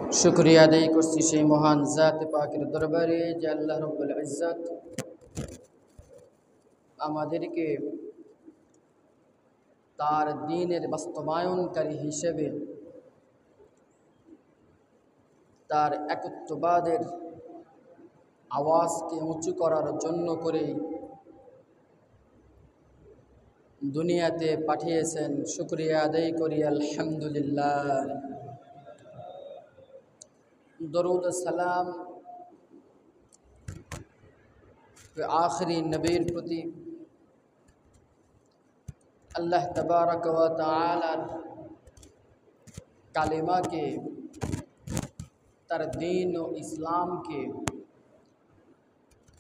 शुक्रिया अदाई करছি সেই মহান জাত পাকের দরবারে যে আল্লাহ রাব্বুল ইজ্জত আমাদেরকে তার দ্বীনের বাস্তবায়নকারী হিসেবে তার একত্ববাদের আওয়াজকে উঁচু করার জন্য করে দুনিয়াতে পাঠিয়েছেন। শুকরিয়া আদায় করি আলহামদুলিল্লাহ। দরুদ সালাম आखिरी नबीर प्रति अल्लाह तबारक व तआला कालिमा के तार दीन व इस्लाम के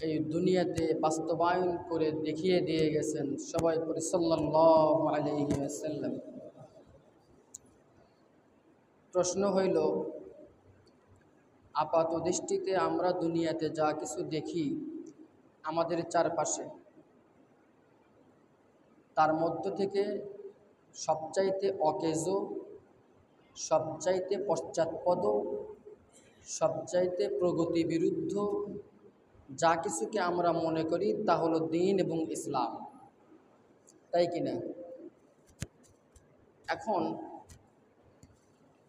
এই দুনিয়াতে বাস্তবায়ন করে দেখিয়ে দিয়ে গেছেন। সবাই পড়ি সাল্লাল্লাহু আলাইহি ওয়াসাল্লাম। প্রশ্ন হইল, আপাত দৃষ্টিতে আমরা দুনিয়াতে যা কিছু দেখি আমাদের চারপাশে, তার মধ্য থেকে সবচাইতে অকেজো, সবচাইতে পশ্চাৎপদ, সবচাইতে প্রগতি বিরুদ্ধ যা কিছুকে আমরা মনে করি তা হলো দ্বীন এবং ইসলাম, তাই কি না? এখন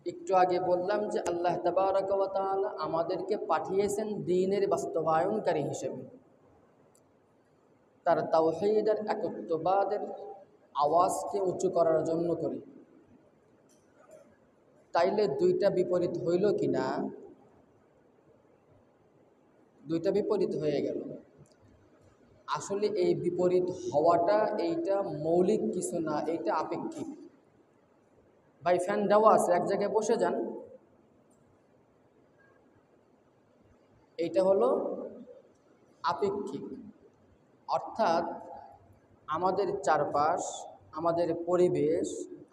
একটু আগে বললাম যে আল্লাহ তাবারক ওয়া তাআলা আমাদেরকে পাঠিয়েছেন দ্বীনের বাস্তবায়নকারী হিসেবে, তার তাওহীদের একত্ববাদের আওয়াজকে উঁচু করার জন্য করে। তাইলে দুইটা বিপরীত হইল কি না? দুইটা বিপরীত হয়ে গেল। আসলে এই বিপরীত হওয়াটা এইটা মৌলিক কিছু না, এইটা আপেক্ষিক। ভাই ফ্যান দেওয়া আছে, এক জায়গায় বসে যান। এইটা হলো আপেক্ষিক, অর্থাৎ আমাদের চারপাশ, আমাদের পরিবেশ,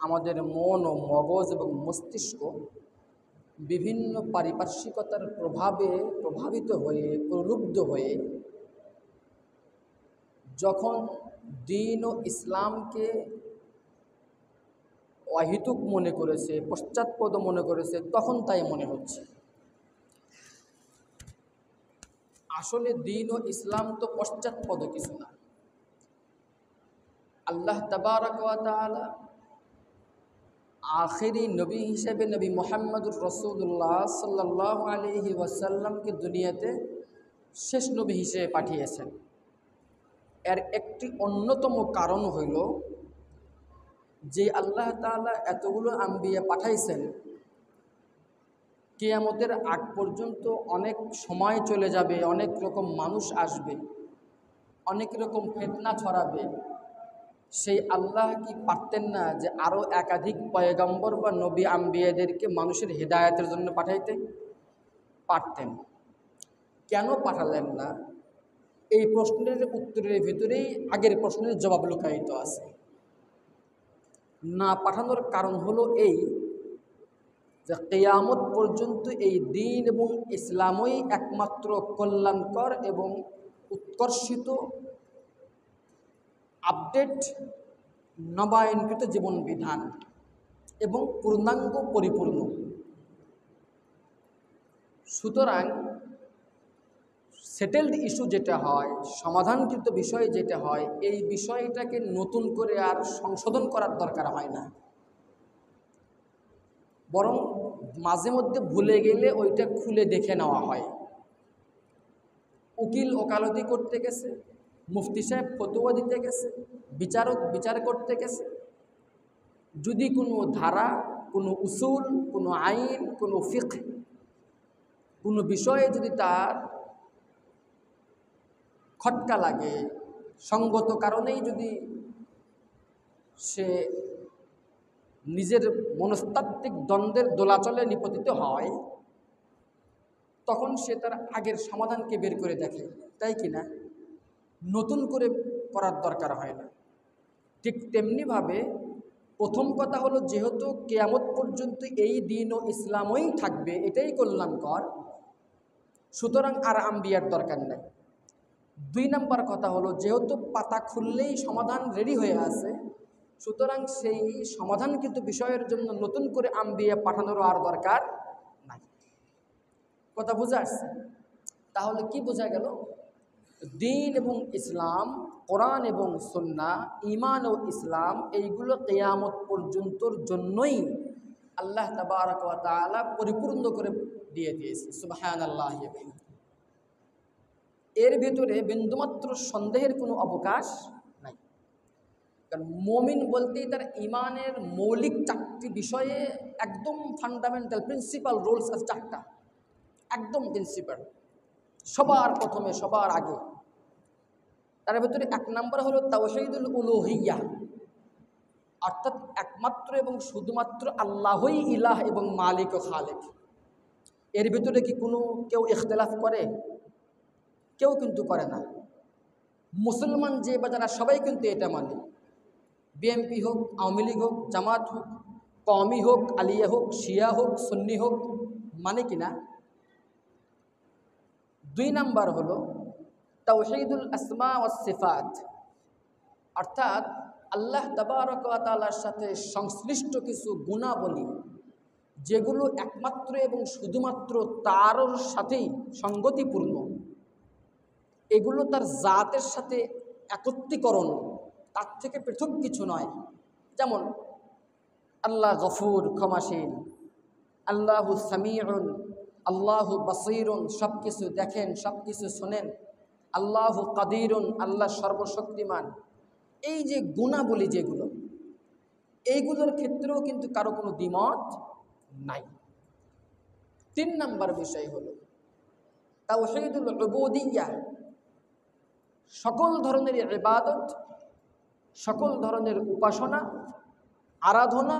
আমাদের মন ও মগজ এবং মস্তিষ্ক বিভিন্ন পারিপার্শ্বিকতার প্রভাবে প্রভাবিত হয়ে, প্রলুব্ধ হয়ে যখন দ্বীন ও ইসলামকে অহেতুক মনে করেছে, পশ্চাৎপদ মনে করেছে, তখন তাই মনে হচ্ছে। আসলে দ্বীন ও ইসলাম তো পশ্চাৎপদ কিছু না। আল্লাহ তাবারক ওয়া তাআলা আখেরি নবী হিসেবে নবী মুহাম্মদুর রাসূলুল্লাহ সাল্লাল্লাহু আলাইহি ওয়াসাল্লামকে দুনিয়াতে শেষ নবী হিসেবে পাঠিয়েছেন। এর একটি অন্যতম কারণ হইল যে আল্লাহ তাআলা এতগুলো আম্বিয়া পাঠাইছেন, কিয়ামতের আগ পর্যন্ত অনেক সময় চলে যাবে, অনেক রকম মানুষ আসবে, অনেক রকম ফিতনা ছড়াবে। সেই আল্লাহ কি পারতেন না যে আরও একাধিক পয়গম্বর বা নবী আম্বিয়াদেরকে মানুষের হেদায়েতের জন্য পাঠাইতে? পারতেন। কেন পাঠালেন না? এই প্রশ্নের উত্তরের ভিতরেই আগের প্রশ্নের জবাব লুকায়িত আছে। না পাঠানোর কারণ হলো এই যে কিয়ামত পর্যন্ত এই দ্বীন এবং ইসলামই একমাত্র কল্যাণকর এবং উৎকর্ষিত আপডেট নবায়নকৃত জীবন বিধান এবং পূর্ণাঙ্গ পরিপূর্ণ। সুতরাং সেটেলড ইস্যু যেটা হয়, সমাধানকৃত বিষয় যেটা হয়, এই বিষয়টাকে নতুন করে আর সংশোধন করার দরকার হয় না, বরং মাঝে মধ্যে ভুলে গেলে ওইটা খুলে দেখে নেওয়া হয়। উকিল ওকালতি করতে গেছে, মুফতি সাহেব ফতোয়া দিতে গেছে, বিচারক বিচার করতে গেছে, যদি কোনো ধারা, কোনো উসুল, কোনো আইন, কোনো ফিকহ, কোনো বিষয়ে যদি তার খটকা লাগে, সঙ্গত কারণেই যদি সে নিজের মনস্তাত্ত্বিক দ্বন্দ্বের দোলাচলে নিপতিত হয়, তখন সে তার আগের সমাধানকে বের করে দেখে, তাই কি না? নতুন করে করার দরকার হয় না। ঠিক তেমনিভাবে প্রথম কথা হলো, যেহেতু কিয়ামত পর্যন্ত এই দ্বীন ও ইসলামই থাকবে, এটাই কল্যাণকর, সুতরাং আর আম্বিয়ার দরকার নাই। দুই নম্বর কথা হলো, যেহেতু পাতা খুললেই সমাধান রেডি হয়ে আছে, সুতরাং সেই সমাধানকৃত বিষয়ের জন্য নতুন করে আম্বিয়া পাঠানোরও আর দরকার নাই। কথা বুঝে আসছে? তাহলে কি বোঝা গেল? দ্বীন এবং ইসলাম, কোরআন এবং সুন্নাহ, ঈমান ও ইসলাম, এইগুলো কিয়ামত পর্যন্তর জন্যই আল্লাহ তাবারক ওয়া তাআলা পরিপূর্ণ করে দিয়ে দিয়েছে। সুবহানাল্লাহি ওয়া বিহামদিহি। এর ভিতরে বিন্দুমাত্র সন্দেহের কোনো অবকাশ নাই। কারণ মুমিন বলতেই তার ঈমানের মৌলিক 4টি বিষয়ে একদম ফান্ডামেন্টাল প্রিন্সিপাল রুলস আছে 4টা, একদম প্রিন্সিপাল, সবার প্রথমে সবার আগে। তার ভিতরে 1 নম্বর হলো তাওহীদুল উলুহিয়্যাহ, অর্থাৎ একমাত্র এবং শুধুমাত্র আল্লাহই ইলাহ এবং মালিক ও খালেক। এর ভিতরে কি কোনো কেউ ইখতিলাফ করে? কেউ কিন্তু করে না। মুসলমান যে বা যারা সবাই কিন্তু এটা মানে। বিএনপি হোক, আওয়ামী লীগ হোক, জামাত হোক, কওমি হোক, আলিয়া হোক, শিয়া হোক, সুন্নি হোক, মানে কিনা। 2 নাম্বার হলো তাওহীদুল আসমা ওয়াস সিফাত, অর্থাৎ আল্লাহ তাবারক ওয়া তাআলার সাথে সংশ্লিষ্ট কিছু গুণাবলী যেগুলো একমাত্র এবং শুধুমাত্র তার সাথেই সঙ্গতিপূর্ণ, এগুলো তার জাতের সাথে একত্রীকরণ, তার থেকে পৃথক কিছু নয়। যেমন আল্লাহ গফুর, ক্ষমাশীল, আল্লাহু সামিউন, আল্লাহু বাসীরুন, সব কিছু দেখেন, সব কিছু শোনেন, আল্লাহু কাদিরুন, আল্লাহ সর্বশক্তিমান। এই যে গুণাবলী যেগুলো, এইগুলোর ক্ষেত্রেও কিন্তু কারো কোনো দ্বিমত নাই। 3 নম্বর বিষয় হলো তাওহীদুল উবুদিয়্যাহ, সকল ধরনের ইবাদত, সকল ধরনের উপাসনা, আরাধনা,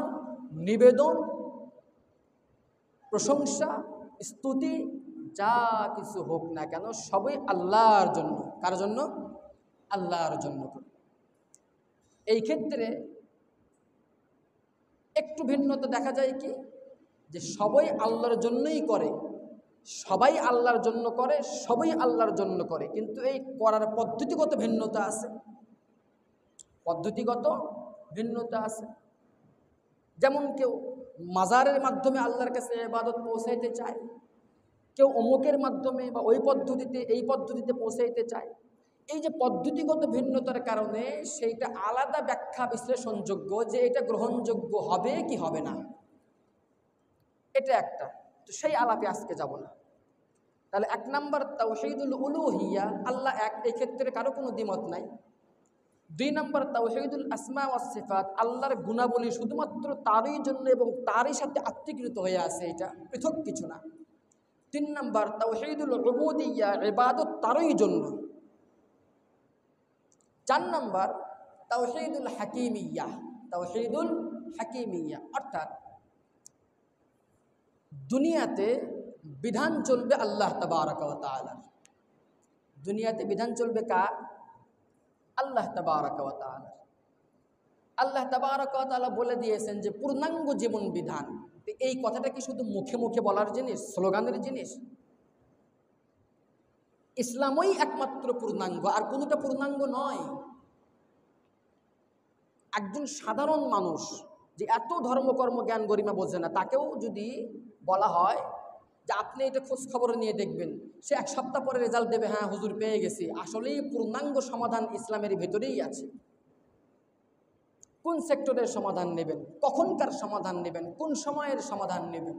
নিবেদন, প্রশংসা, স্তুতি, যা কিছু হোক না কেন সবই আল্লাহর জন্য। কার জন্য? আল্লাহর জন্য। এই ক্ষেত্রে একটু ভিন্নতা দেখা যায় কি, যে সবাই আল্লাহর জন্যই করে, সবাই আল্লাহর জন্য করে, সবাই আল্লাহর জন্য করে, কিন্তু এই করার পদ্ধতিগত ভিন্নতা আছে, পদ্ধতিগত ভিন্নতা আছে। যেমন কেউ মাজারের মাধ্যমে আল্লাহর কাছে ইবাদত পৌঁছাইতে চায়, কেউ অমুকের মাধ্যমে বা ওই পদ্ধতিতে এই পদ্ধতিতে পৌঁছাইতে চায়। এই যে পদ্ধতিগত ভিন্নতার কারণে সেইটা আলাদা ব্যাখ্যা বিশ্লেষণযোগ্য, যে এটা গ্রহণযোগ্য হবে কি হবে না, এটা একটা। তো সেই আলাপে আজকে যাব না। তাহলে 1 নম্বর তাওহীদুল উলুহিয়্যাহ, আল্লাহ এক, এই ক্ষেত্রে কারো কোনো দ্বিমত নাই। 2 নম্বর তাওহীদুল আসমা ওয়াস সিফাত, আল্লাহর গুণাবলী শুধুমাত্র তারই জন্য এবং তারই সাথে আত্মীকৃত হয়ে আছে, এটা পৃথক কিছু না। 3 নম্বর তাওহীদুল উবুদিয়্যাহ, ইবাদত তারই জন্য। 4 নম্বর তাওহীদুল হাকিমিয়্যাহ, তাওহীদুল হাকিমিয়্যাহ, অর্থাৎ দুনিয়াতে বিধান চলবে আল্লাহ তাবারক ওয়া তাআলার। দুনিয়াতে বিধান চলবে কার? আল্লাহ তাবারক ওয়া তাআলা। আল্লাহ তাবারক ওয়া তাআলা বলে দিয়েছেন যে পূর্ণাঙ্গ জীবন বিধান। এই কথাটা কি শুধু মুখে মুখে বলার জিনিস, স্লোগানের জিনিস? ইসলামই একমাত্র পূর্ণাঙ্গ, আর কোনোটা পূর্ণাঙ্গ নয়। একজন সাধারণ মানুষ যে এত ধর্মকর্ম জ্ঞান গরিমা বোঝে না, তাকেও যদি বলা হয় যে আপনি এটা খোঁজ খবর নিয়ে দেখবেন, সে 1 সপ্তাহ পরে রেজাল্ট দেবে, হ্যাঁ হুজুর পেয়ে গেছি। আসলেই পূর্ণাঙ্গ সমাধান ইসলামের ভেতরেই আছে। কোন সেক্টরের সমাধান নেবেন, কখনকার সমাধান নেবেন, কোন সময়ের সমাধান নেবেন,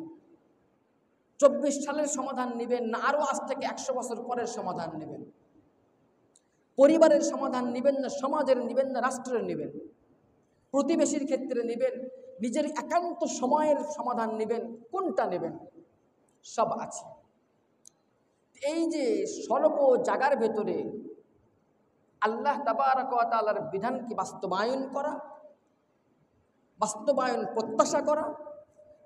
24 সালের সমাধান নেবেন না আরও আজ থেকে 100 বছর পরের সমাধান নেবেন, পরিবারের সমাধান নেবেন না সমাজের নেবেন না রাষ্ট্রের নেবেন, প্রতিবেশীর ক্ষেত্রে নেবেন, নিজের একান্ত সময়ের সমাধান নেবেন, কোনটা নেবেন, সব আছে। এই যে স্বল্প জায়গার ভেতরে আল্লাহ তাবারক ওয়া তাআলার বিধানকে বাস্তবায়ন করা, বাস্তবায়ন প্রত্যাশা করা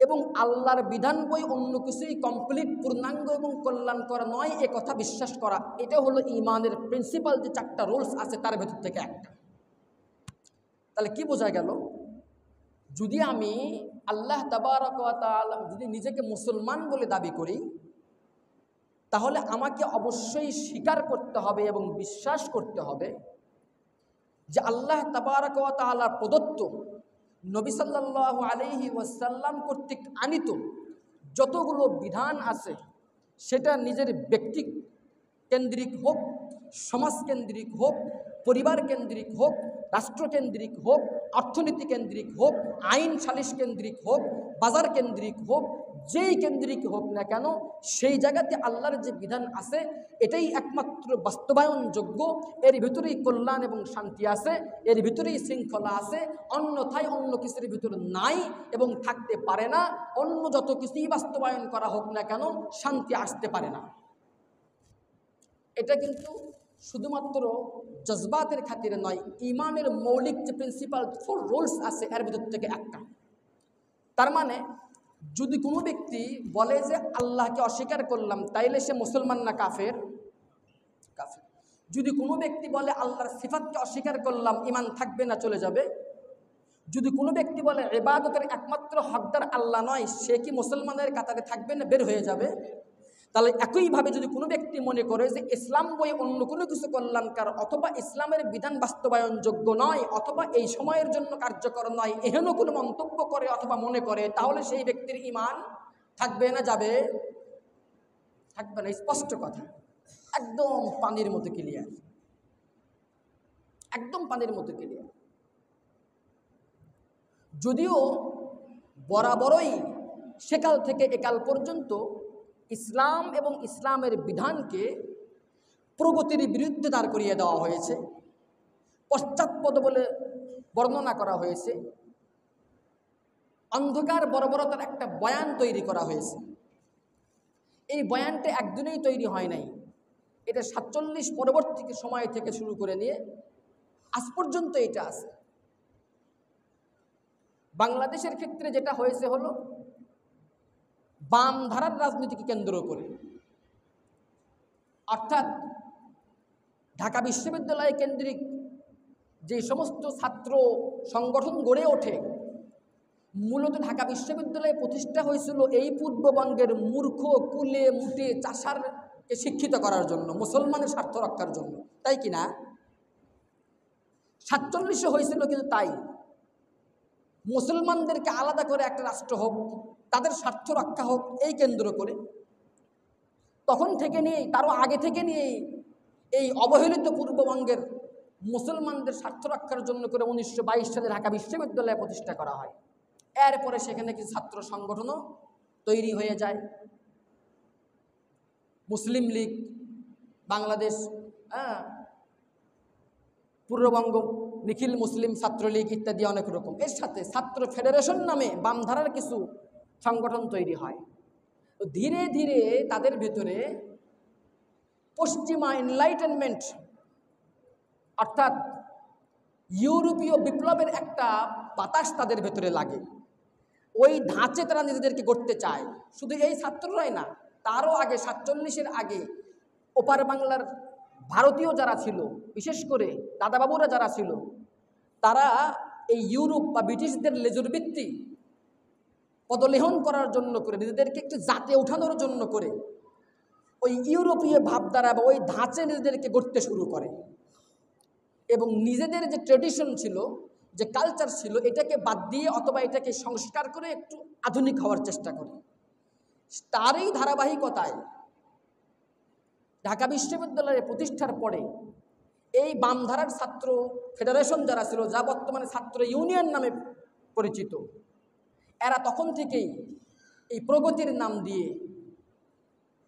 এবং আল্লাহর বিধান বই অন্য কিছুই কমপ্লিট পূর্ণাঙ্গ এবং কল্যাণকর নয়, এ কথা বিশ্বাস করা, এটা হলো ঈমানের প্রিন্সিপাল যে 4টা রুলস আছে তার ভেতর থেকে একটা। তাহলে কি বোঝা গেল? যদি আমি আল্লাহ তাবারক ওয়া তাআলা, যদি নিজেকে মুসলমান বলে দাবি করি, তাহলে আমাকে অবশ্যই স্বীকার করতে হবে এবং বিশ্বাস করতে হবে যে আল্লাহ তাবারক ওয়া তাআলা প্রদত্ত, নবী সাল্লাল্লাহু আলাইহি ওয়াসাল্লাম কর্তৃক আনিত যতগুলো বিধান আছে, সেটা নিজের ব্যক্তি কেন্দ্রিক হোক, সমাজকেন্দ্রিক হোক, পরিবার কেন্দ্রিক হোক, রাষ্ট্রকেন্দ্রিক হোক, অর্থনীতি কেন্দ্রিক হোক, আইন সালিশ কেন্দ্রিক হোক, বাজার কেন্দ্রিক হোক, যেই কেন্দ্রিক হোক না কেন, সেই জায়গাতে আল্লাহর যে বিধান আছে এটাই একমাত্র বাস্তবায়নযোগ্য। এর ভিতরেই কল্যাণ এবং শান্তি আছে, এর ভিতরেই শৃঙ্খলা আছে, অন্যথায় অন্য কিছুর ভিতরে নাই এবং থাকতে পারে না। অন্য যত কিছুই বাস্তবায়ন করা হোক না কেন, শান্তি আসতে পারে না। এটা কিন্তু শুধুমাত্র জজবাতের খাতিরে নয়, ইমানের মৌলিক যে প্রিন্সিপাল 4 রুলস আছে এর ভিতর থেকে একটা। তার মানে যদি কোনো ব্যক্তি বলে যে আল্লাহকে অস্বীকার করলাম, তাইলে সে মুসলমান না কাফের? কাফের। যদি কোনো ব্যক্তি বলে আল্লাহর সিফাতকে অস্বীকার করলাম, ইমান থাকবে না, চলে যাবে? যদি কোনো ব্যক্তি বলে ইবাদতের একমাত্র হকদার আল্লাহ নয়, সে কি মুসলমানের কাতারে থাকবে না, বের হয়ে যাবে? তাহলে একইভাবে যদি কোনো ব্যক্তি মনে করে যে ইসলাম বই অন্য কোনো কিছু কল্যাণকার, অথবা ইসলামের বিধান বাস্তবায়নযোগ্য নয়, অথবা এই সময়ের জন্য কার্যকর নয়, এহেন কোনো মন্তব্য করে অথবা মনে করে, তাহলে সেই ব্যক্তির ঈমান থাকবে না, যাবে? থাকবে না। স্পষ্ট কথা, একদম পানির মতো ক্লিয়ার, একদম পানির মতো ক্লিয়ার। যদিও বরাবরই সেকাল থেকে একাল পর্যন্ত ইসলাম এবং ইসলামের বিধানকে প্রগতির বিরুদ্ধে দাঁড় করিয়ে দেওয়া হয়েছে, পশ্চাৎপদ বলে বর্ণনা করা হয়েছে, অন্ধকার বর্বরতার একটা বয়ান তৈরি করা হয়েছে। এই বয়ানটা একদিনেই তৈরি হয় নাই, এটা ৪৭ পরবর্তী সময় থেকে শুরু করে নিয়ে আজ পর্যন্ত এটা আছে। বাংলাদেশের ক্ষেত্রে যেটা হয়েছে হলো বাম ধারার রাজনীতিকে কেন্দ্র করে, অর্থাৎ ঢাকা বিশ্ববিদ্যালয় কেন্দ্রিক যে সমস্ত ছাত্র সংগঠন গড়ে ওঠে, মূলত ঢাকা বিশ্ববিদ্যালয় প্রতিষ্ঠা হয়েছিল এই পূর্ববঙ্গের মূর্খ কুলে মুটে চাষারকে শিক্ষিত করার জন্য, মুসলমানের স্বার্থ রক্ষার জন্য, তাই কিনা? ৪৭ হয়েছিল কিন্তু তাই, মুসলমানদেরকে আলাদা করে একটা রাষ্ট্র হোক, তাদের স্বার্থ রক্ষা হোক, এই কেন্দ্র করে। তখন থেকে নিয়েই, তারও আগে থেকে নিয়েই এই অবহেলিত পূর্ববঙ্গের মুসলমানদের স্বার্থ রক্ষার জন্য করে ১৯২২ সালে ঢাকা বিশ্ববিদ্যালয় প্রতিষ্ঠা করা হয়। এরপরে সেখানে কিছু ছাত্র সংগঠনও তৈরি হয়ে যায়, মুসলিম লীগ, বাংলাদেশ পূর্ববঙ্গ নিখিল মুসলিম ছাত্রলীগ ইত্যাদি অনেক রকম। এর সাথে ছাত্র ফেডারেশন নামে বামধারার কিছু সংগঠন তৈরি হয়। ধীরে ধীরে তাদের ভিতরে পশ্চিমা এনলাইটেনমেন্ট অর্থাৎ ইউরোপীয় বিপ্লবের একটা বাতাস তাদের ভেতরে লাগে। ওই ধাঁচে তারা নিজেদেরকে গড়তে চায়। শুধু এই ছাত্ররাই না, তারও আগে ৪৭-এর আগে ওপার বাংলার ভারতীয় যারা ছিল, বিশেষ করে দাদাবাবুরা যারা ছিল, তারা এই ইউরোপ বা ব্রিটিশদের লেজুরবৃত্তি পদলেহন করার জন্য করে, নিজেদেরকে একটু জাতে ওঠানোর জন্য করে ওই ইউরোপীয় ভাবধারা বা ওই ধাঁচে নিজেদেরকে গড়তে শুরু করে এবং নিজেদের যে ট্রেডিশন ছিল, যে কালচার ছিল, এটাকে বাদ দিয়ে অথবা এটাকে সংস্কার করে একটু আধুনিক হওয়ার চেষ্টা করে। তারই ধারাবাহিকতায় ঢাকা বিশ্ববিদ্যালয়ের প্রতিষ্ঠার পরে এই বামধারার ছাত্র ফেডারেশন যারা ছিল, যা বর্তমানে ছাত্র ইউনিয়ন নামে পরিচিত, এরা তখন থেকেই এই প্রগতির নাম দিয়ে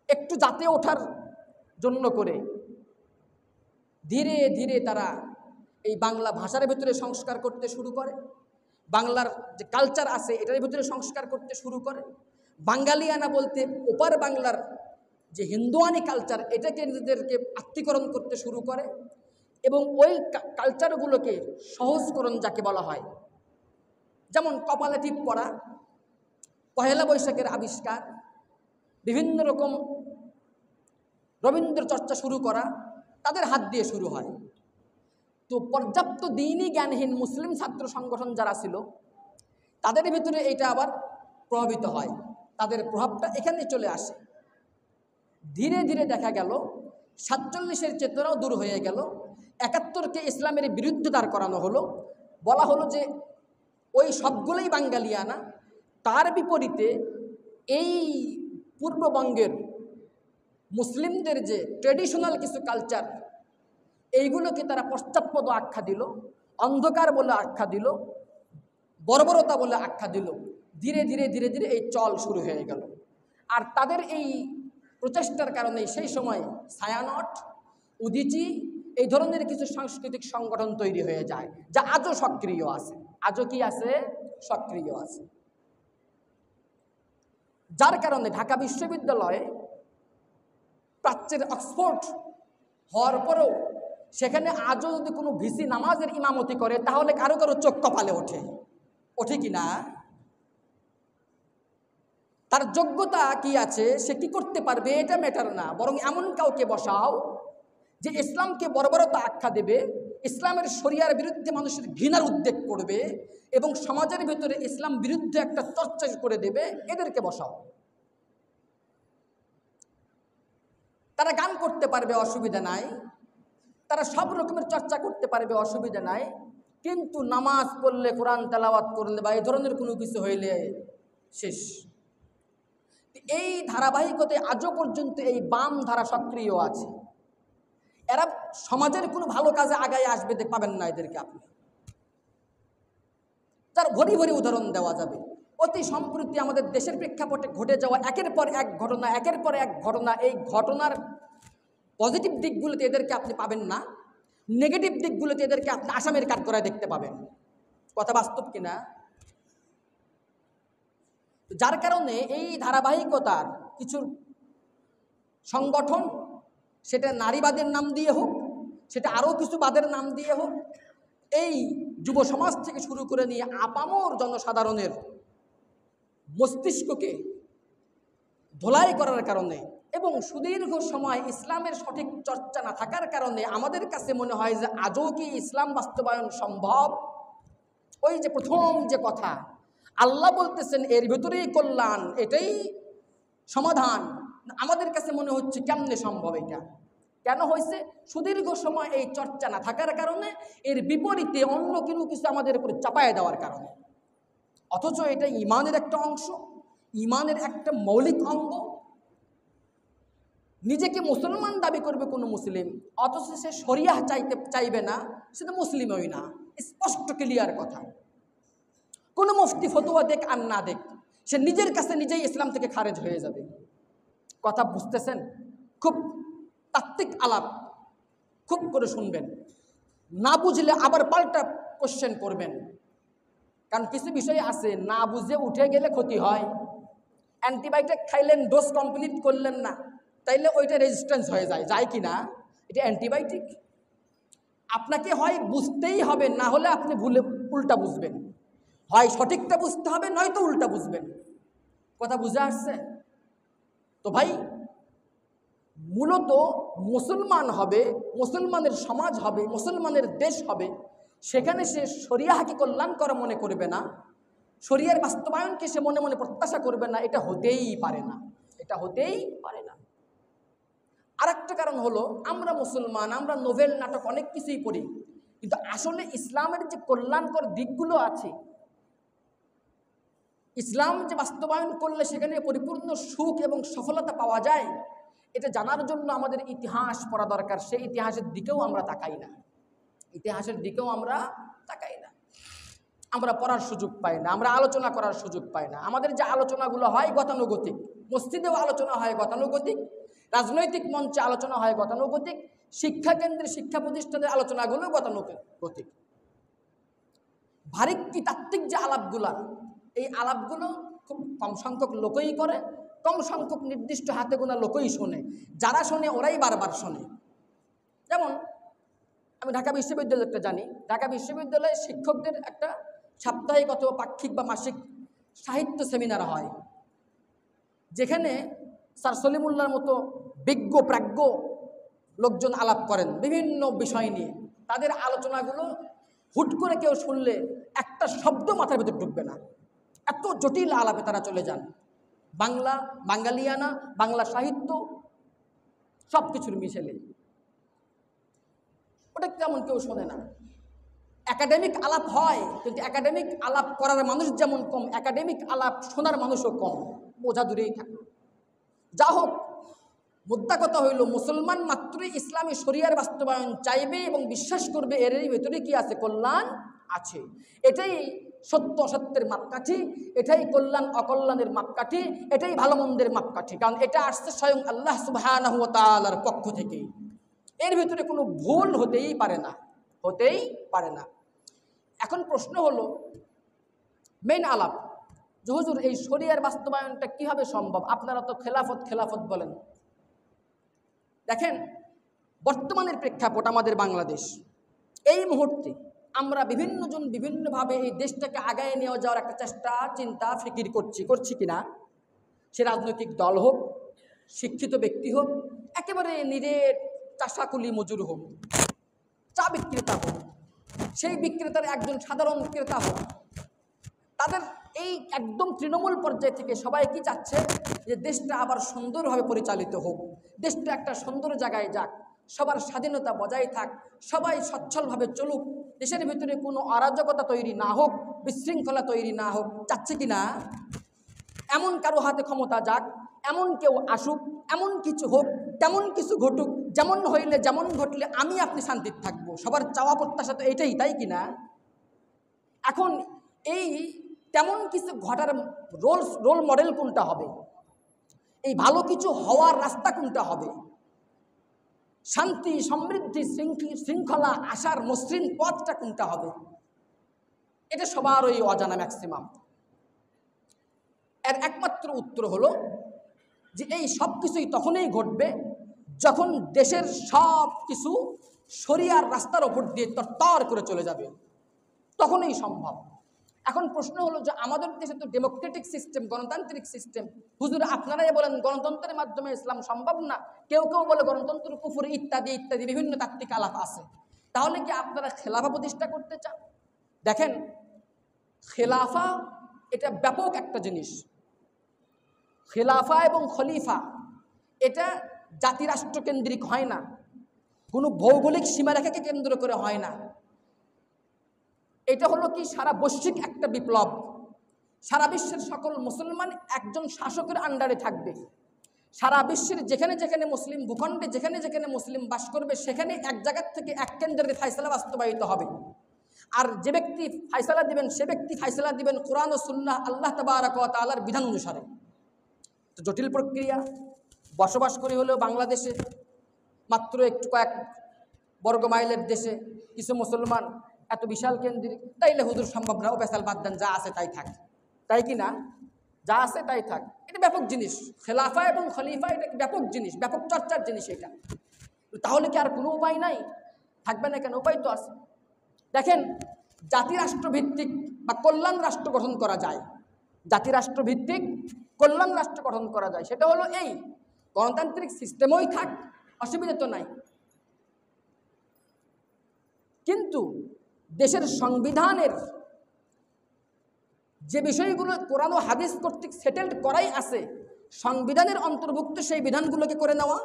একটু জাতে ওঠার জন্য করে ধীরে ধীরে তারা এই বাংলা ভাষার ভিতরে সংস্কার করতে শুরু করে, বাংলার যে কালচার আছে এটার ভিতরে সংস্কার করতে শুরু করে, বাঙালিয়ানা বলতে ওপার বাংলার যে হিন্দুয়ানি কালচার এটাকে নিজেদেরকে আত্মীকরণ করতে শুরু করে এবং ওই কালচারগুলোকে সহজকরণ যাকে বলা হয়, যেমন কপালে টিপ পরা, পহেলা বৈশাখের আবিষ্কার, বিভিন্ন রকম রবীন্দ্র চর্চা শুরু করা, তাদের হাত দিয়ে শুরু হয়। তো পর্যাপ্ত দ্বীনি জ্ঞানহীন মুসলিম ছাত্র সংগঠন যারা ছিল তাদের ভিতরে এটা আবার প্রভাবিত হয়, তাদের প্রভাবটা এখানে চলে আসে। ধীরে ধীরে দেখা গেল ৪৭-এর চেতনাও দূর হয়ে গেল, ৭১-কে ইসলামের বিরুদ্ধে দাঁড় করানো হলো, বলা হলো যে ওই সবগুলোই বাঙালিয়ানা। তার বিপরীতে এই পূর্ববঙ্গের মুসলিমদের যে ট্রেডিশনাল কিছু কালচার, এইগুলোকে তারা পশ্চাৎপদ আখ্যা দিল, অন্ধকার বলে আখ্যা দিল, বর্বরতা বলে আখ্যা দিল। ধীরে ধীরে ধীরে ধীরে এই চল শুরু হয়ে গেল। আর তাদের এই প্রচেষ্টার কারণে সেই সময় ছায়ানট, উদীচী এই ধরনের কিছু সাংস্কৃতিক সংগঠন তৈরি হয়ে যায়, যা আজও সক্রিয় আছে। আজও কি আছে? সক্রিয় আছে। যার কারণে ঢাকা বিশ্ববিদ্যালয়ে প্রাচ্যের অক্সফোর্ড হওয়ার পরেও সেখানে আজও যদি কোনো ভিসি নামাজের ইমামতি করে, তাহলে কারো কারো চোখ কপালে ওঠে। ওঠে কি না? তার যোগ্যতা কি আছে, সে কি করতে পারবে, এটা ম্যাটার না। বরং এমন কাউকে বসাও যে ইসলামকে বর্বরতা আখ্যা দেবে, ইসলামের শরিয়ার বিরুদ্ধে মানুষের ঘৃণার উদ্বেগ করবে এবং সমাজের ভিতরে ইসলাম বিরুদ্ধে একটা চর্চা করে দেবে, এদেরকে বসাও। তারা গান করতে পারবে, অসুবিধা নাই। তারা সব রকমের চর্চা করতে পারবে, অসুবিধা নাই। কিন্তু নামাজ পড়লে, কোরআন তেলাওয়াত করলে বা এই ধরনের কোনো কিছু হইলে শেষ। এই ধারাবাহিকতায় আজও পর্যন্ত এই বাম ধারা সক্রিয় আছে। এরা সমাজের কোনো ভালো কাজে আগায় আসবে পাবেন না এদেরকে আপনি। তার ভরি ভরি উদাহরণ দেওয়া যাবে। অতি সম্প্রতি আমাদের দেশের প্রেক্ষাপটে ঘটে যাওয়া একের পর এক ঘটনা, একের পর এক ঘটনা, এই ঘটনার পজিটিভ দিকগুলোতে এদেরকে আপনি পাবেন না, নেগেটিভ দিকগুলোতে এদেরকে আপনি আসামের কাঠগড়ায় দেখতে পাবেন। কথা বাস্তব কিনা? যার কারণে এই ধারাবাহিকতার কিছু সংগঠন, সেটা নারীবাদের নাম দিয়ে হোক, সেটা আরও কিছু বাদের নাম দিয়ে হোক, এই যুব সমাজ থেকে শুরু করে নিয়ে আপামর জনসাধারণের মস্তিষ্ককে ধোলাই করার কারণে এবং সুদীর্ঘ সময় ইসলামের সঠিক চর্চা না থাকার কারণে আমাদের কাছে মনে হয় যে আজও কি ইসলাম বাস্তবায়ন সম্ভব? ওই যে প্রথম যে কথা, আল্লাহ বলতেছেন এর ভিতরেই কল্যাণ, এটাই সমাধান। আমাদের কাছে মনে হচ্ছে কেমনে সম্ভব এটা? কেন হয়েছে? সুদীর্ঘ সময় এই চর্চা না থাকার কারণে, এর বিপরীতে অন্য কিছু আমাদের উপরে চাপায় দেওয়ার কারণে। অথচ এটা ইমানের একটা অংশ, ইমানের একটা মৌলিক অঙ্গ। নিজেকে মুসলমান দাবি করবে কোনো মুসলিম, অথচ সে শরিয়াহ চাইবে না, সে তো মুসলিমই না। স্পষ্ট ক্লিয়ার কথা। কোনো মুফতি ফতোয়া দেখ আর না দেখ, সে নিজের কাছে নিজেই ইসলাম থেকে খারেজ হয়ে যাবে। কথা বুঝতেছেন? খুব তাত্ত্বিক আলাপ, খুব করে শুনবেন। না বুঝলে আবার পাল্টা কোশ্চেন করবেন, কারণ কিছু বিষয় আছে না বুঝে উঠে গেলে ক্ষতি হয়। অ্যান্টিবায়োটিক খাইলেন, ডোজ কমপ্লিট করলেন না, তাইলে ওইটা রেজিস্ট্যান্স হয়ে যায়, যায় কি না? এটা অ্যান্টিবায়োটিক। আপনাকে হয় বুঝতেই হবে, না হলে আপনি ভুলে উল্টা বুঝবেন। হয় সঠিকটা বুঝতে হবে, নয়তো উল্টা বুঝবেন। কথা বুঝে আসছে তো ভাই? মূলত মুসলমান হবে, মুসলমানের সমাজ হবে, মুসলমানের দেশ হবে, সেখানে সে শরিয়াহকে কল্যাণকর মনে করবে না, শরিয়ার বাস্তবায়নকে সে মনে মনে প্রত্যাশা করবে না। এটা হতেই পারে না, এটা হতেই পারে না। আরেকটা কারণ হলো, আমরা মুসলমান, আমরা নোভেল, নাটক অনেক কিছুই পড়ি, কিন্তু আসলে ইসলামের যে কল্যাণকর দিকগুলো আছে, ইসলাম যে বাস্তবায়ন করলে সেখানে পরিপূর্ণ সুখ এবং সফলতা পাওয়া যায়, এটা জানার জন্য আমাদের ইতিহাস পড়া দরকার। সেই ইতিহাসের দিকেও আমরা তাকাই না, ইতিহাসের দিকেও আমরা তাকাই না। আমরা পড়ার সুযোগ পাই না, আমরা আলোচনা করার সুযোগ পাই না। আমাদের যে আলোচনাগুলো হয় গতানুগতিক, মসজিদেও আলোচনা হয় গতানুগতিক, রাজনৈতিক মঞ্চে আলোচনা হয় গতানুগতিক, শিক্ষা কেন্দ্রে, শিক্ষা প্রতিষ্ঠানের আলোচনাগুলো গতানুগতিক। ভারিক তাত্ত্বিক যে আলাপগুলা, এই আলাপগুলো খুব কম সংখ্যক লোকই করে, কম সংখ্যক নির্দিষ্ট হাতে গোনা লোকই শোনে। যারা শোনে ওরাই বারবার শোনে। যেমন আমি ঢাকা বিশ্ববিদ্যালয়টা জানি, ঢাকা বিশ্ববিদ্যালয়ে শিক্ষকদের একটা সাপ্তাহিক অথবা পাক্ষিক বা মাসিক সাহিত্য সেমিনার হয়, যেখানে স্যার সলিমুল্লাহর মতো বিজ্ঞ প্রাজ্ঞ লোকজন আলাপ করেন বিভিন্ন বিষয় নিয়ে। তাদের আলোচনাগুলো হুট করে কেউ শুনলে একটা শব্দ মাথার ভিতরে ঢুকবে না, এত জটিল আলাপে তারা চলে যান। বাংলা, বাঙালিয়ানা, বাংলা সাহিত্য সব কিছুর মিশেলে ওটা তেমন কেউ শোনে না। একাডেমিক আলাপ হয়, কিন্তু একাডেমিক আলাপ করার মানুষ যেমন কম, একাডেমিক আলাপ শোনার মানুষও কম, বোঝা দূরেই থাকে। যা হোক, মুদ্রা কথা হইল মুসলমান মাত্রই ইসলামী শরিয়ার বাস্তবায়ন চাইবে এবং বিশ্বাস করবে এরই ভেতরে কি আছে, কল্যাণ আছে। এটাই সত্য অসত্যের মাপকাঠি, এটাই কল্যাণ অকল্যাণের মাপকাঠি, এটাই ভালো মন্দের মাপকাঠি, কারণ এটা আসছে স্বয়ং আল্লাহ সুবহানাহু ওয়া তাআলার পক্ষ থেকে। এর ভিতরে কোনো ভুল হতেই পারে না, হতেই পারে না। এখন প্রশ্ন হলো মেইন আলাপ যে হুজুর এই শরিয়ার বাস্তবায়নটা কিভাবে সম্ভব? আপনারা তো খেলাফত খেলাফত বলেন। দেখেন বর্তমানের প্রেক্ষাপট আমাদের বাংলাদেশ, এই মুহূর্তে আমরা বিভিন্নজন বিভিন্নভাবে এই দেশটাকে আগায় নিয়ে যাওয়ার একটা চেষ্টা চিন্তা ফিকির করছি কিনা, সে রাজনৈতিক দল হোক, শিক্ষিত ব্যক্তি হোক, একেবারে নিরেট চাষাকুলি মজুর হোক, চা বিক্রেতা হোক, সেই বিক্রেতার একজন সাধারণ ক্রেতা হোক, তাদের এই একদম তৃণমূল পর্যায় থেকে সবাই কি চাচ্ছে যে দেশটা আবার সুন্দরভাবে পরিচালিত হোক, দেশটা একটা সুন্দর জায়গায় যাক, সবার স্বাধীনতা বজায় থাক, সবাই সচ্ছলভাবে চলুক, দেশের ভিতরে কোনো অরাজকতা তৈরি না হোক, বিশৃঙ্খলা তৈরি না হোক, চাচ্ছে কি না? এমন কারো হাতে ক্ষমতা যাক, এমন কেউ আসুক, এমন কিছু হোক, তেমন কিছু ঘটুক, যেমন হইলে যেমন ঘটলে আমি আপনি শান্তিতে থাকবো, সবার চাওয়া প্রত্যাশা তো এটাই, তাই কি না? এখন এই তেমন কিছু ঘটার রোল মডেল কোনটা হবে? এই ভালো কিছু হওয়ার রাস্তা কোনটা হবে? শান্তি সমৃদ্ধি শৃঙ্খলা আসার মসৃণ পথটা কোনটা হবে? এটা সবার ওই অজানা ম্যাক্সিমাম। এর একমাত্র উত্তর হলো যে এই সব কিছুই তখনই ঘটবে যখন দেশের সব কিছু শরিয়ার রাস্তার ওপর দিয়ে তরতর করে চলে যাবে, তখনই সম্ভব। এখন প্রশ্ন হলো যে আমাদের দেশে তো ডেমোক্রেটিক সিস্টেম, গণতান্ত্রিক সিস্টেম, হুজুর আপনারাই বলেন গণতন্ত্রের মাধ্যমে ইসলাম সম্ভব না, কেউ কেউ বলে গণতন্ত্র কুফর, ইত্যাদি ইত্যাদি বিভিন্ন তাত্ত্বিক আলাপ আছে। তাহলে কি আপনারা খেলাফা প্রতিষ্ঠা করতে চান? দেখেন খেলাফা এটা ব্যাপক একটা জিনিস। খেলাফা এবং খলিফা এটা জাতিরাষ্ট্র কেন্দ্রিক হয় না, কোনো ভৌগোলিক সীমারেখাকে কেন্দ্র করে হয় না। এটা হলো কি সারা বৈশ্বিক একটা বিপ্লব। সারা বিশ্বের সকল মুসলমান একজন শাসকের আন্ডারে থাকবে। সারা বিশ্বের যেখানে যেখানে মুসলিম ভূখণ্ডে যেখানে যেখানে মুসলিম বাস করবে সেখানে এক জায়গার থেকে এক কেন্দ্রের ফায়সালা বাস্তবায়িত হবে। আর যে ব্যক্তি ফায়সালা দিবেন সে ব্যক্তি ফায়সালা দিবেন কোরআন ও সুন্নাহ আল্লাহ তাবারাক ওয়া তাআলার বিধান অনুসারে। তো জটিল প্রক্রিয়া। বসবাস করি হলেও বাংলাদেশে মাত্র একটু কয়েক বর্গ মাইলের দেশে কিছু মুসলমান, এত বিশাল কেন্দ্রিক, তাইলে হুজুর সম্ভব না, ও পেশাল বাদ দেন, যা আছে তাই থাক, তাই কি না? যা আছে তাই থাক। এটা ব্যাপক জিনিস, খেলাফা এবং খলিফা এটা ব্যাপক জিনিস, ব্যাপক চর্চার জিনিস এটা। তাহলে কি আর কোনো উপায় নাই? থাকবে না কেন? উপায় তো আছে। দেখেন জাতিরাষ্ট্রভিত্তিক বা কল্যাণ রাষ্ট্র গঠন করা যায়, জাতিরাষ্ট্রভিত্তিক কল্যাণ রাষ্ট্র গঠন করা যায়। সেটা হলো এই গণতান্ত্রিক সিস্টেমই থাক, অসুবিধা তো নাই, কিন্তু দেশের সংবিধানের যে বিষয়গুলো কোরআন ও হাদিস কর্তৃক সেটেলড করাই আছে, সংবিধানের অন্তর্ভুক্ত সেই বিধানগুলোকে করে নেওয়া,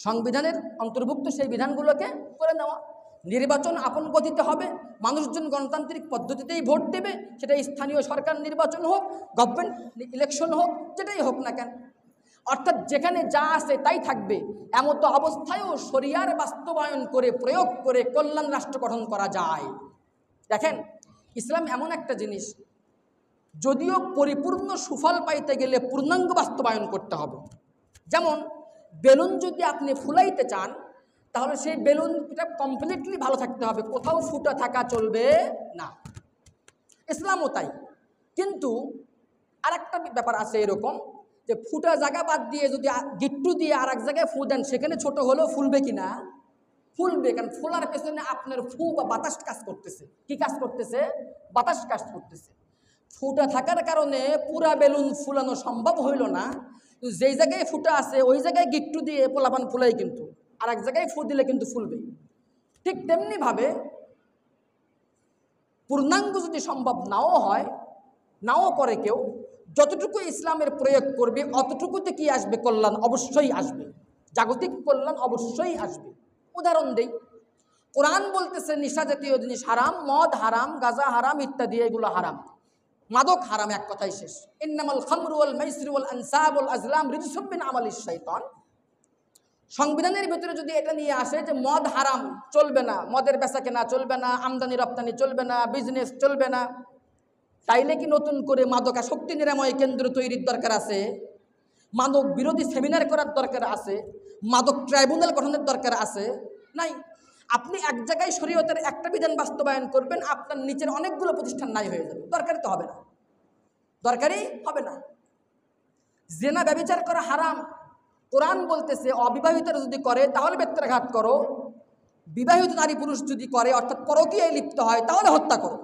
সংবিধানের অন্তর্ভুক্ত সেই বিধানগুলোকে করে নেওয়া। নির্বাচন আপন গতিতে হবে, মানুষজন গণতান্ত্রিক পদ্ধতিতেই ভোট দেবে, সেটা স্থানীয় সরকার নির্বাচন হোক, গভর্নমেন্ট ইলেকশন হোক, যেটাই হোক না কেন। অর্থাৎ যেখানে যা আছে তাই থাকবে। এমতো অবস্থায়ও শরিয়ার বাস্তবায়ন করে প্রয়োগ করে কল্যাণ রাষ্ট্র গঠন করা যায়। দেখেন ইসলাম এমন একটা জিনিস, যদিও পরিপূর্ণ সুফল পাইতে গেলে পূর্ণাঙ্গ বাস্তবায়ন করতে হবে। যেমন বেলুন যদি আপনি ফুলাইতে চান তাহলে সেই বেলুনটা কমপ্লিটলি ভালো থাকতে হবে, কোথাও ফুটা থাকা চলবে না। ইসলামও তাই। কিন্তু আরেকটা ব্যাপার আছে এরকম যে ফুটা জায়গা বাদ দিয়ে যদি গিট্টু দিয়ে আর এক জায়গায় ফু দেন, সেখানে ছোট হলেও ফুলবে কি না? ফুলবে, কারণ ফোলার পেছনে আপনার ফু বা বাতাস কাজ করতেছে। কি কাজ করতেছে? বাতাস কাজ করতেছে। ফুটা থাকার কারণে পুরা বেলুন ফুলানো সম্ভব হইল না। যেই জায়গায় ফুটা আছে ওই জায়গায় গিট্টু দিয়ে পোলাপান ফুলাই, কিন্তু আর এক জায়গায় ফু দিলে কিন্তু ফুলবে। ঠিক তেমনিভাবে পূর্ণাঙ্গ যদি সম্ভব নাও হয়, নাও করে কেউ, যতটুকু ইসলামের প্রয়োগ করবে অতটুকুতে কি আসবে? কল্যাণ অবশ্যই আসবে, জাগতিক কল্যাণ অবশ্যই আসবে। উদাহরণ দেই, কোরআন বলতেছে নেশা জাতীয় জিনিস হারাম, মদ হারাম, গাঁজা হারাম ইত্যাদি, এগুলো হারাম। মাদক হারাম, এক কথাই শেষ। ইন্নামাল খামরু ওয়াল মাইসিরু ওয়াল আনসাব ওয়াল আজলাম রিজসুম মিন আমালিশ শাইতান। সংবিধানের ভিতরে যদি এটা নিয়ে আসে যে মদ হারাম, চলবে না, মদের বেচা কেনা চলবে না, আমদানি রপ্তানি চলবে না, বিজনেস চলবে না, তাইলে কি নতুন করে মাদকাসক্তি নিরাময় কেন্দ্র তৈরির দরকার আছে? মাদক বিরোধী সেমিনার করার দরকার আছে? মাদক ট্রাইব্যুনাল গঠনের দরকার আছে? নাই। আপনি এক জায়গায় শরীয়তের একটা বিধান বাস্তবায়ন করবেন, আপনার নিচের অনেকগুলো প্রতিষ্ঠান নাই হয়ে যাবে। দরকারই তো হবে না, দরকারই হবে না। জেনা ব্যভিচার করা হারাম, কোরআন বলতেছে অবিবাহিতরা যদি করে তাহলে বেত্রাঘাত করো, বিবাহিত নারী পুরুষ যদি করে অর্থাৎ পরকীয়ায় লিপ্ত হয় তাহলে হত্যা করো।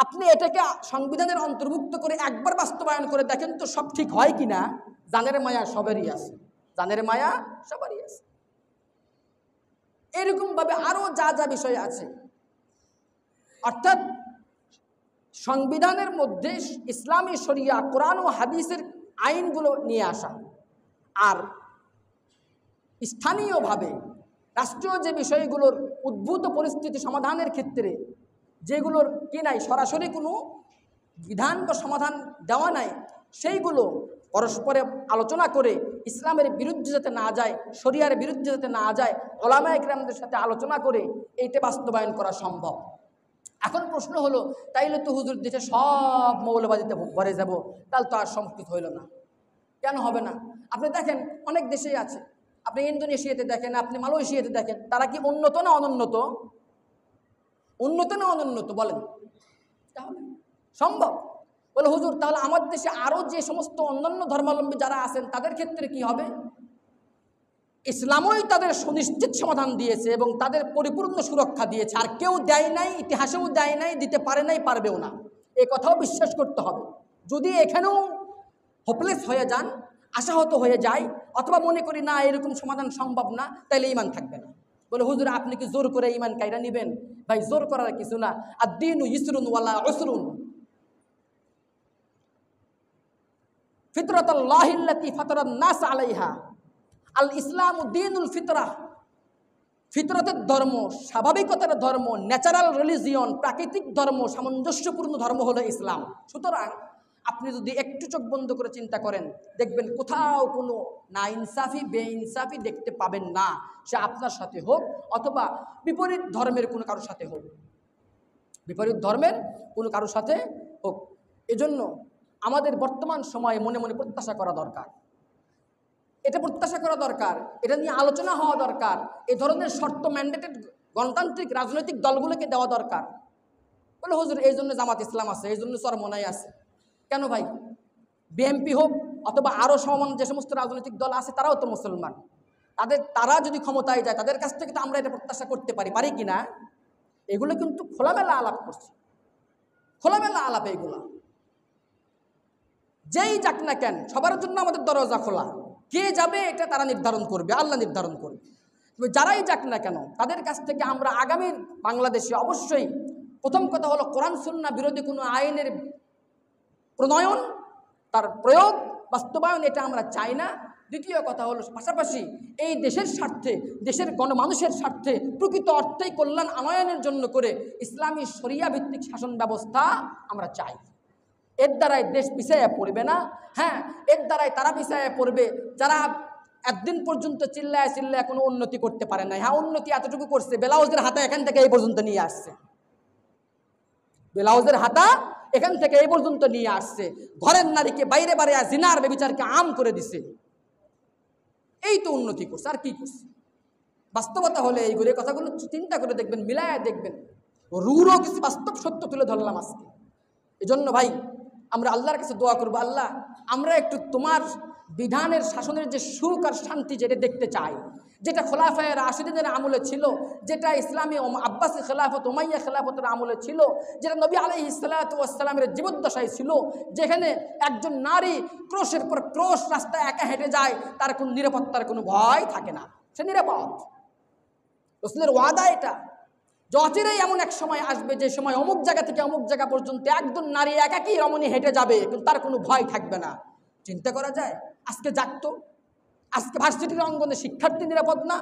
আপনি এটাকে সংবিধানের অন্তর্ভুক্ত করে একবার বাস্তবায়ন করে দেখেন তো সব ঠিক হয় কিনা। জানের মায়া সবারই আছে, জানের মায়া সবারই আছে। এরকমভাবে আরও যা যা বিষয় আছে, অর্থাৎ সংবিধানের মধ্যে ইসলামী শরিয়া কোরআন ও হাদিসের আইনগুলো নিয়ে আসা, আর স্থানীয়ভাবে রাষ্ট্রীয় যে বিষয়গুলোর উদ্ভূত পরিস্থিতি সমাধানের ক্ষেত্রে যেগুলোর কি নাই, সরাসরি কোনো বিধান বা সমাধান দেওয়া নাই, সেইগুলো পরস্পরে আলোচনা করে ইসলামের বিরুদ্ধে যাতে না যায়, শরিয়ার বিরুদ্ধে যাতে না যায়, ওলামায়ে কেরামদের সাথে আলোচনা করে এইটা বাস্তবায়ন করা সম্ভব। এখন প্রশ্ন হলো, তাইলে তো হুজুর দেশে সব মৌলবাদীতে ভরে যাব, তাহলে তো আর সংস্কৃত হইল না। কেন হবে না? আপনি দেখেন অনেক দেশেই আছে, আপনি ইন্দোনেশিয়াতে দেখেন, আপনি মালয়েশিয়াতে দেখেন, তারা কি উন্নত না অনুন্নত? উন্নত না অনুন্নত বলেন? তাহলে সম্ভব। বলে হুজুর তাহলে আমাদের দেশে আরও যে সমস্ত অন্যান্য ধর্মাবলম্বী যারা আছেন তাদের ক্ষেত্রে কি হবে? ইসলামই তাদের সুনিশ্চিত সমাধান দিয়েছে এবং তাদের পরিপূর্ণ সুরক্ষা দিয়েছে, আর কেউ দেয় নাই, ইতিহাসেও দেয় নাই, দিতে পারে নাই, পারবেও না। এ কথাও বিশ্বাস করতে হবে। যদি এখানেও হোপলেস হয়ে যান, আশাহত হয়ে যায়, অথবা মনে করি না এরকম সমাধান সম্ভব না, তাইলে ঈমান থাকবে না। বলে হুজুর আপনি কি জোর করে ঈমান কায়রা নেবেন? ভাই জোর করার কিছু না। আদ-দীনু ইসরুন ওয়ালা উসরুন, ফিতরাতাল্লাহিল্লাতী ফাতারান নাস আলাইহা, আল ইসলামু দীনুল ফিতরাহ। ফিতরতের ধর্ম, স্বাভাবিকতার ধর্ম, ন্যাচারাল রিলিজিয়ন, প্রাকৃতিক ধর্ম, সামঞ্জস্যপূর্ণ ধর্ম হলো ইসলাম। সুতরাং আপনি যদি একটু চোখ বন্ধ করে চিন্তা করেন, দেখবেন কোথাও কোনো না ইনসাফি বেইনসাফি দেখতে পাবেন না, সে আপনার সাথে হোক অথবা বিপরীত ধর্মের কোনো কারোর সাথে হোক, বিপরীত ধর্মের কোনো কারোর সাথে হোক। এজন্য আমাদের বর্তমান সময়ে মনে মনে প্রত্যাশা করা দরকার, এটা প্রত্যাশা করা দরকার, এটা নিয়ে আলোচনা হওয়া দরকার। এ ধরনের শর্ত ম্যান্ডেটেড গণতান্ত্রিক রাজনৈতিক দলগুলোকে দেওয়া দরকার। বলে হুজুর এই জন্য জামাত ইসলাম আছে, এই জন্য চরমনাই আছে। কেন ভাই? বিএনপি হোক অথবা আরও সমান যে সমস্ত রাজনৈতিক দল আছে তারাও তো মুসলমান, তারা যদি ক্ষমতায় যায় তাদের কাছ থেকে তো আমরা এটা প্রত্যাশা করতে পারি কি না? এগুলো কিন্তু খোলামেলা আলাপ করছি, খোলামেলা আলাপ। এইগুলা যেই যাক না কেন সবার জন্য আমাদের দরজা খোলা। কে যাবে এটা তারা নির্ধারণ করবে, আল্লাহ নির্ধারণ করবে। তবে যারাই যাক না কেন তাদের কাছ থেকে আমরা আগামী বাংলাদেশে অবশ্যই প্রথম কথা হলো কোরআন সুন্নাহ বিরোধী কোনো আইনের প্রণয়ন, তার প্রয়োগ, বাস্তবায়ন এটা আমরা চাই না। দ্বিতীয় কথা হলো পাশাপাশি এই দেশের স্বার্থে, দেশের গণমানুষের স্বার্থে প্রকৃত অর্থেই কল্যাণ আনয়নের জন্য করে ইসলামী শরিয়া ভিত্তিক শাসন ব্যবস্থা আমরা চাই। এর দ্বারাই দেশ পিছিয়ে পড়বে না। হ্যাঁ, এর দ্বারাই তারা পিছিয়ে পড়বে যারা একদিন পর্যন্ত চিল্লায় চিল্লায় কোনো উন্নতি করতে পারে না। হ্যাঁ, উন্নতি এতটুকু করছে, ব্লাউজের হাতা এখান থেকে এই পর্যন্ত নিয়ে আসছে, ব্লাউজের হাতা এখান থেকে এই পর্যন্ত নিয়ে আসছে, ঘরের নারীকে বাইরে বাইরে জিনার ব্যভিচারকে আম করে দিছে। এই তো উন্নতি করছে, আর কি করছে? বাস্তবতা হলে এইগুলো কথাগুলো চিন্তা করে দেখবেন, মিলায় দেখবেন। রূঢ় কিছু বাস্তব সত্য তুলে ধরলাম আজকে। এজন্য ভাই আমরা আল্লাহর কাছে দোয়া করবো, আল্লাহ আমরা একটু তোমার বিধানের শাসনের যে সুখ আর শান্তি যেটা দেখতে চাই, যেটা খোলাফায়ে রাশিদিনের আমলে ছিল, যেটা ইসলামী আব্বাসী খেলাফত উমাইয়া খেলাফতের আমলে ছিল, যেটা নবী আলাইহিস সালাতু ওয়াস সালামের জীবদ্দশায় ছিল, যেখানে একজন নারী ক্রোশের পর ক্রোশ রাস্তায় একা হেঁটে যায়, তার কোনো নিরাপত্তার কোনো ভয় থাকে না, সে নিরাপদ। রাসূলের ওয়াদা এটা যে অচিরেই এমন এক সময় আসবে যে সময় অমুক জায়গা থেকে অমুক জায়গা পর্যন্ত একজন নারী একাকী রমণী হেঁটে যাবে, কিন্তু তার কোনো ভয় থাকবে না। চিন্তা করা যায়? আজকে জাগতো, আজকে ভার্সিটির অঙ্গনে শিক্ষার্থী নিরাপদ না,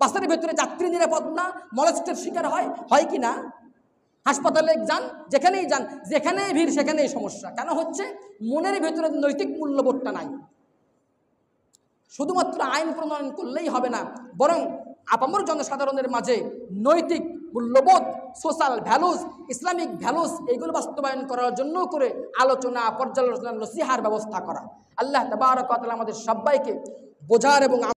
বাসের ভেতরে যাত্রী নিরাপদ না, মলেস্টের শিকার হয় কি না? হাসপাতালে যান, যেখানেই যান, যেখানেই ভিড় সেখানেই সমস্যা। কেন হচ্ছে? মনের ভেতরে নৈতিক মূল্যবোধটা নাই। শুধুমাত্র আইন প্রণয়ন করলেই হবে না, বরং আপামর জনসাধারণের মাঝে নৈতিক মূল্যবোধ, সোশ্যাল ভ্যালুস, ইসলামিক ভ্যালুস এইগুলো বাস্তবায়ন করার জন্য করে আলোচনা, পর্যালোচনা, নসিহার ব্যবস্থা করা। আল্লাহ তাবারক ওয়া তাআলা আমাদের সবাইকে বোঝার এবং